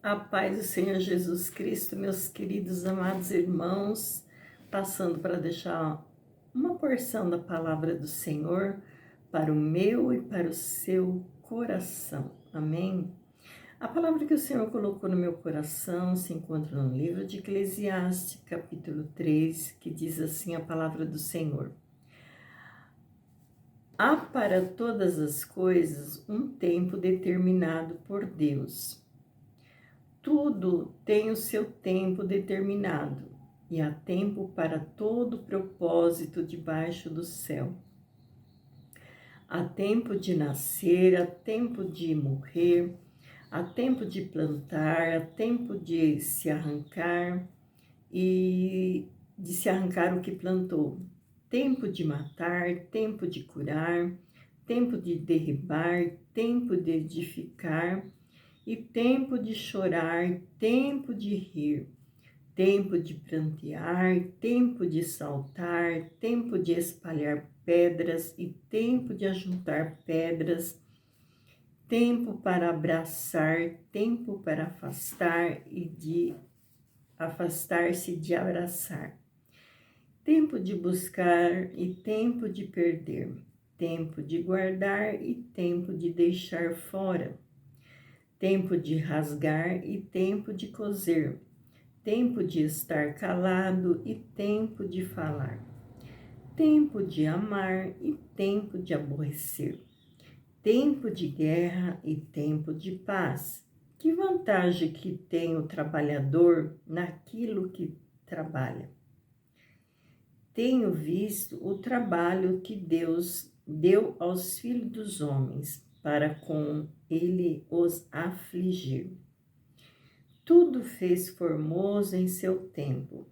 A paz do Senhor Jesus Cristo, meus queridos amados irmãos, passando para deixar uma porção da palavra do Senhor para o meu e para o seu coração. Amém? A palavra que o Senhor colocou no meu coração se encontra no livro de Eclesiastes, capítulo 3, que diz assim a palavra do Senhor: Há para todas as coisas um tempo determinado por Deus. Tudo tem o seu tempo determinado, e há tempo para todo propósito debaixo do céu. Há tempo de nascer, há tempo de morrer, há tempo de plantar, há tempo de se arrancar o que plantou. Tempo de matar, tempo de curar, tempo de derribar, tempo de edificar, e tempo de chorar, tempo de rir, tempo de prantear, tempo de saltar, tempo de espalhar pedras e tempo de ajuntar pedras, tempo para abraçar, tempo para afastar e de afastar-se de abraçar, tempo de buscar e tempo de perder, tempo de guardar e tempo de deixar fora, tempo de rasgar e tempo de coser, tempo de estar calado e tempo de falar, tempo de amar e tempo de aborrecer, tempo de guerra e tempo de paz. Que vantagem que tem o trabalhador naquilo que trabalha? Tenho visto o trabalho que Deus deu aos filhos dos homens para com ele os afligir. Tudo fez formoso em seu tempo.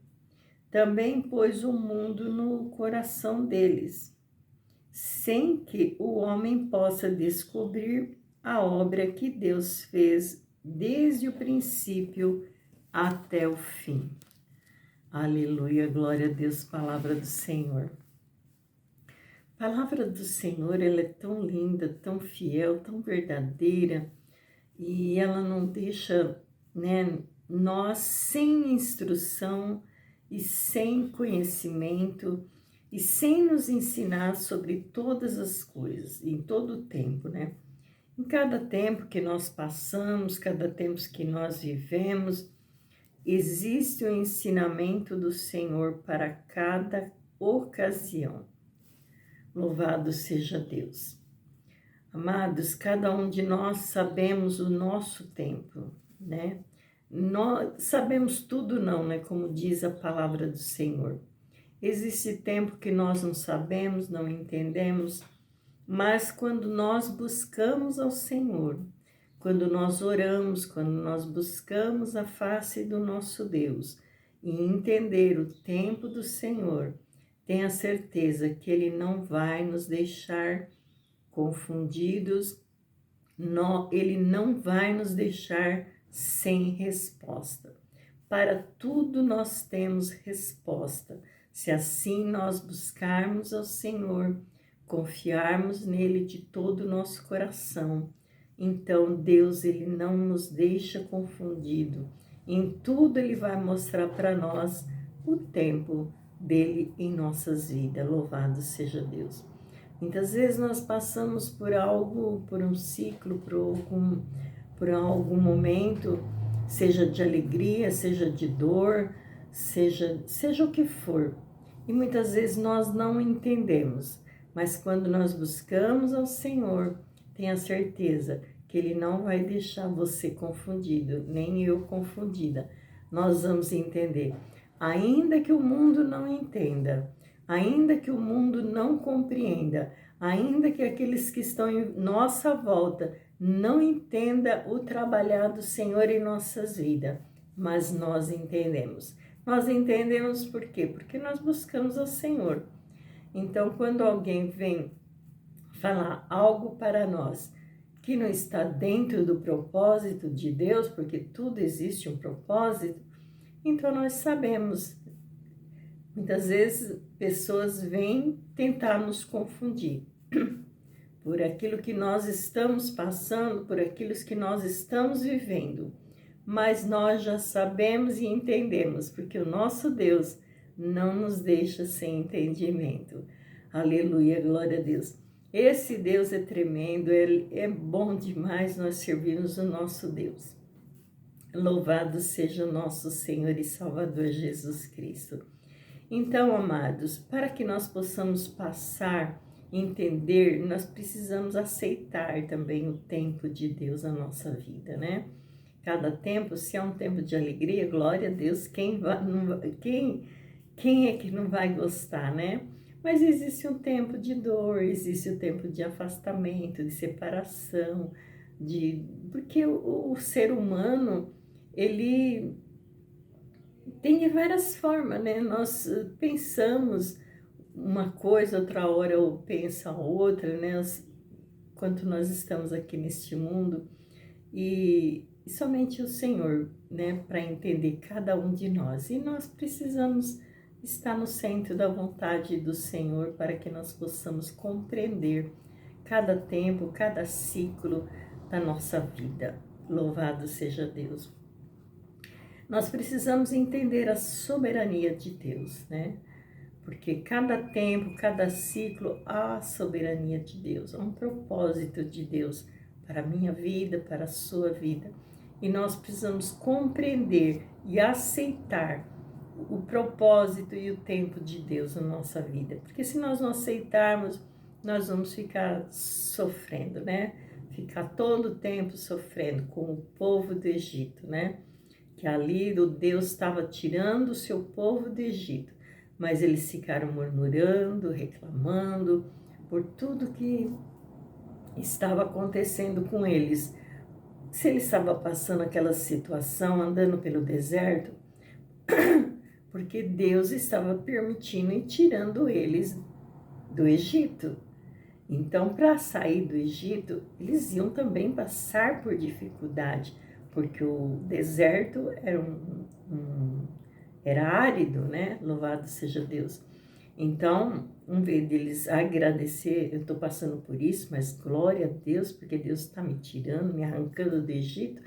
Também pôs o mundo no coração deles, sem que o homem possa descobrir a obra que Deus fez desde o princípio até o fim. Aleluia, glória a Deus, palavra do Senhor. Palavra do Senhor, ela é tão linda, tão fiel, tão verdadeira, e ela não deixa, nós sem instrução e sem conhecimento e sem nos ensinar sobre todas as coisas, em todo o tempo, Em cada tempo que nós passamos, cada tempo que nós vivemos, existe o ensinamento do Senhor para cada ocasião. Louvado seja Deus. Amados, cada um de nós sabemos o nosso tempo, Nós sabemos tudo não, Como diz a palavra do Senhor. Existe tempo que nós não sabemos, não entendemos, mas quando nós buscamos ao Senhor, quando nós oramos, quando nós buscamos a face do nosso Deus e entender o tempo do Senhor, tenha certeza que Ele não vai nos deixar confundidos, Ele não vai nos deixar sem resposta. Para tudo nós temos resposta, se assim nós buscarmos ao Senhor, confiarmos nele de todo o nosso coração. Então Deus, Ele não nos deixa confundido. Em tudo Ele vai mostrar para nós o tempo dele em nossas vidas. Louvado seja Deus. Muitas vezes nós passamos por algo, por um ciclo, por algum momento, seja de alegria, seja de dor, seja o que for. E muitas vezes nós não entendemos, mas quando nós buscamos ao Senhor, tenha certeza que Ele não vai deixar você confundido, nem eu confundida. Nós vamos entender. Ainda que o mundo não entenda, ainda que o mundo não compreenda, ainda que aqueles que estão em nossa volta não entenda o trabalhar do Senhor em nossas vidas, mas nós entendemos. Nós entendemos por quê? Porque nós buscamos ao Senhor. Então, quando alguém vem falar algo para nós que não está dentro do propósito de Deus, porque tudo existe um propósito, então nós sabemos. Muitas vezes pessoas vêm tentar nos confundir por aquilo que nós estamos passando, por aquilo que nós estamos vivendo. mas nós já sabemos e entendemos, porque o nosso Deus não nos deixa sem entendimento. Aleluia, glória a Deus. Esse Deus é tremendo, ele é bom demais nós servirmos o nosso Deus. Louvado seja o nosso Senhor e Salvador Jesus Cristo. Então, amados, para que nós possamos passar, entender, nós precisamos aceitar também o tempo de Deus na nossa vida, né? Cada tempo, se é um tempo de alegria, glória a Deus, quem é que não vai gostar, né? Mas existe um tempo de dor, existe o tempo de afastamento, de separação, porque o ser humano, ele tem de várias formas, né? Nós pensamos uma coisa, outra hora eu penso a outra, né? Enquanto nós estamos aqui neste mundo, e somente o Senhor, né? Para entender cada um de nós. E nós precisamos estar no centro da vontade do Senhor para que nós possamos compreender cada tempo, cada ciclo da nossa vida. Louvado seja Deus. Nós precisamos entender a soberania de Deus, né? Porque cada tempo, cada ciclo, há a soberania de Deus, há um propósito de Deus para a minha vida, para a sua vida. E nós precisamos compreender e aceitar o propósito e o tempo de Deus na nossa vida. Porque se nós não aceitarmos, nós vamos ficar sofrendo, né? Ficar todo o tempo sofrendo com o povo do Egito, né? Que ali o Deus estava tirando o seu povo do Egito, mas eles ficaram murmurando, reclamando por tudo que estava acontecendo com eles. Se ele estava passando aquela situação, andando pelo deserto, porque Deus estava permitindo e tirando eles do Egito. Então, para sair do Egito, eles iam também passar por dificuldade, porque o deserto era árido, né? Louvado seja Deus. Então, em vez deles agradecer, eu estou passando por isso, mas glória a Deus, porque Deus está me tirando, me arrancando do Egito.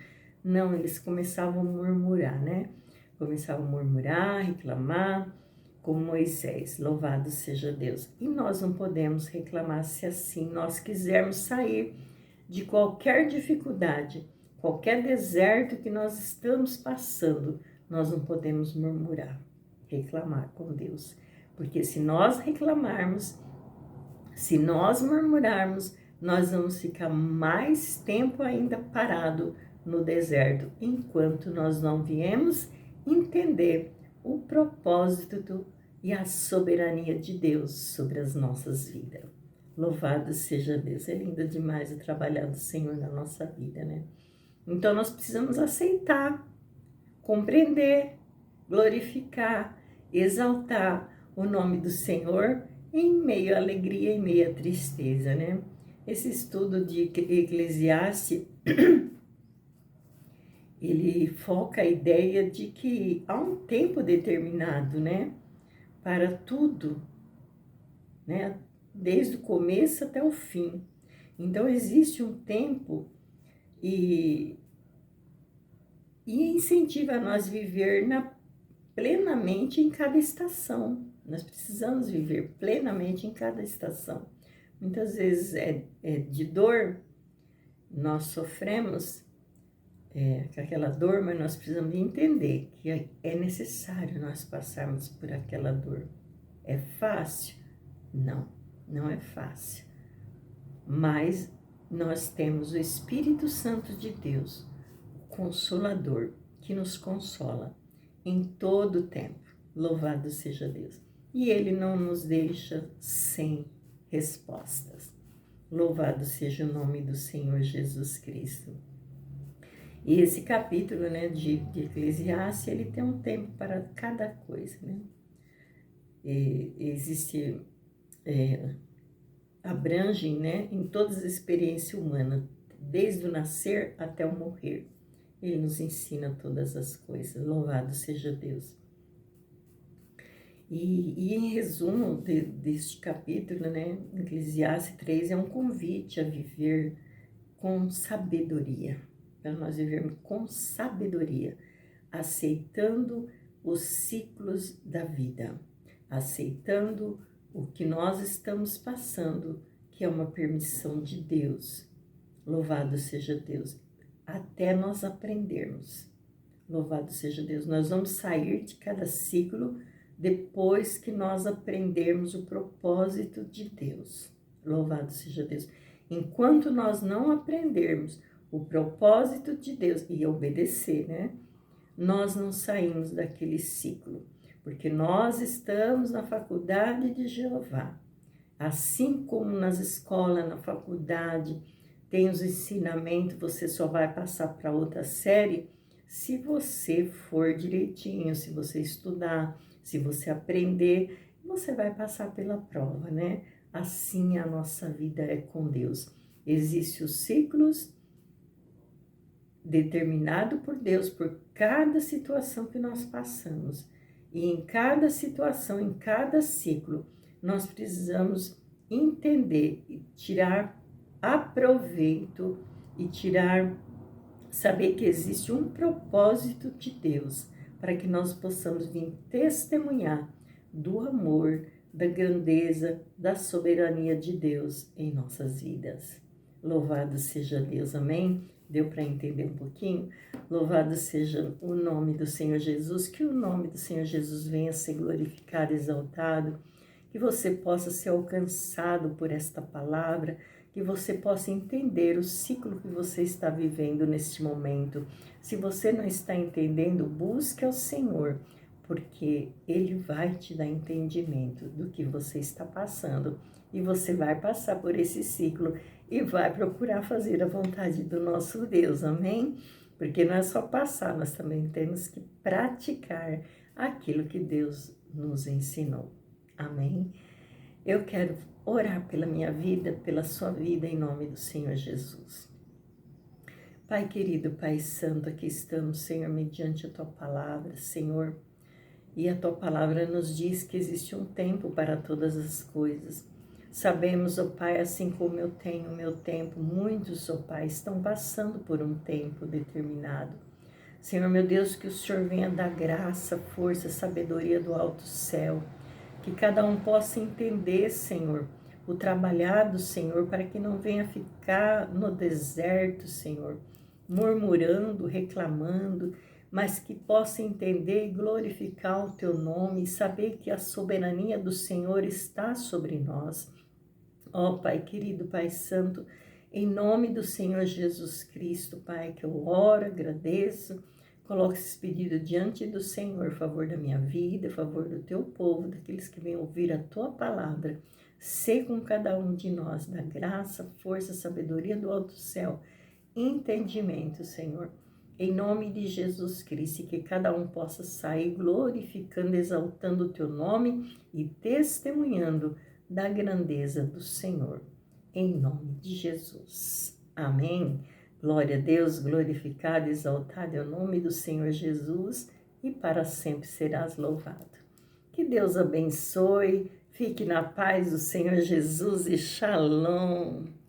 Não, eles começavam a murmurar, né? Começavam a murmurar, reclamar, como Moisés, louvado seja Deus. E nós não podemos reclamar se assim nós quisermos sair de qualquer dificuldade, qualquer deserto que nós estamos passando, nós não podemos murmurar, reclamar com Deus. Porque se nós reclamarmos, se nós murmurarmos, nós vamos ficar mais tempo ainda parado no deserto, enquanto nós não viemos entender o propósito e a soberania de Deus sobre as nossas vidas. Louvado seja Deus, é lindo demais o trabalhar do Senhor na nossa vida, né? Então nós precisamos aceitar, compreender, glorificar, exaltar o nome do Senhor em meio à alegria e em meio à tristeza, né? Esse estudo de Eclesiastes, ele foca a ideia de que há um tempo determinado, né? Para tudo, né? Desde o começo até o fim. Então, existe um tempo e incentiva a nós viver plenamente em cada estação. Nós precisamos viver plenamente em cada estação. Muitas vezes é de dor, nós sofremos com aquela dor, mas nós precisamos entender que é necessário nós passarmos por aquela dor. É fácil? Não, não é fácil. Mas nós temos o Espírito Santo de Deus, o Consolador, que nos consola em todo o tempo. Louvado seja Deus. E Ele não nos deixa sem respostas. Louvado seja o nome do Senhor Jesus Cristo. E esse capítulo, né, de Eclesiastes, ele tem um tempo para cada coisa, né? Existe, abrange, né, em todas as experiências humanas, desde o nascer até o morrer. Ele nos ensina todas as coisas. Louvado seja Deus. E em resumo deste capítulo, né, Eclesiastes 3 é um convite a viver com sabedoria. para nós vivermos com sabedoria, aceitando os ciclos da vida, aceitando o que nós estamos passando, que é uma permissão de Deus. Louvado seja Deus, até nós aprendermos. Louvado seja Deus. Nós vamos sair de cada ciclo depois que nós aprendermos o propósito de Deus. Louvado seja Deus. Enquanto nós não aprendermos o propósito de Deus e obedecer, né? Nós não saímos daquele ciclo, porque nós estamos na faculdade de Jeová. Assim como nas escolas, na faculdade, tem os ensinamentos, você só vai passar para outra série se você for direitinho, se você estudar, se você aprender, você vai passar pela prova, né? Assim a nossa vida é com Deus. Existem os ciclos determinados por Deus, por cada situação que nós passamos. E em cada situação, em cada ciclo, nós precisamos entender e tirar aproveito e saber que existe um propósito de Deus para que nós possamos vir testemunhar do amor, da grandeza, da soberania de Deus em nossas vidas. Louvado seja Deus, amém? Deu para entender um pouquinho? Louvado seja o nome do Senhor Jesus, que o nome do Senhor Jesus venha a ser glorificado, exaltado, que você possa ser alcançado por esta palavra, que você possa entender o ciclo que você está vivendo neste momento. Se você não está entendendo, busque ao Senhor, porque Ele vai te dar entendimento do que você está passando. E você vai passar por esse ciclo e vai procurar fazer a vontade do nosso Deus, amém? Porque não é só passar, nós também temos que praticar aquilo que Deus nos ensinou, amém? Eu quero orar pela minha vida, pela sua vida, em nome do Senhor Jesus. Pai querido, Pai santo, aqui estamos, Senhor, mediante a Tua palavra, Senhor. E a Tua palavra nos diz que existe um tempo para todas as coisas. Sabemos, ó Pai, assim como eu tenho o meu tempo, muitos, ó Pai, estão passando por um tempo determinado. Senhor, meu Deus, que o Senhor venha dar graça, força, sabedoria do alto céu. Que cada um possa entender, Senhor, o trabalhar do Senhor, para que não venha ficar no deserto, Senhor, murmurando, reclamando, mas que possa entender e glorificar o Teu nome e saber que a soberania do Senhor está sobre nós. Ó Pai querido, Pai santo, em nome do Senhor Jesus Cristo, Pai, que eu oro, agradeço, coloco esse pedido diante do Senhor, a favor da minha vida, a favor do Teu povo, daqueles que vêm ouvir a Tua palavra. Sê com cada um de nós, da graça, força, sabedoria do alto céu, entendimento, Senhor. Em nome de Jesus Cristo, que cada um possa sair glorificando, exaltando o Teu nome e testemunhando da grandeza do Senhor. Em nome de Jesus. Amém. Glória a Deus, glorificado, exaltado é o nome do Senhor Jesus e para sempre serás louvado. Que Deus abençoe, fique na paz do Senhor Jesus e shalom.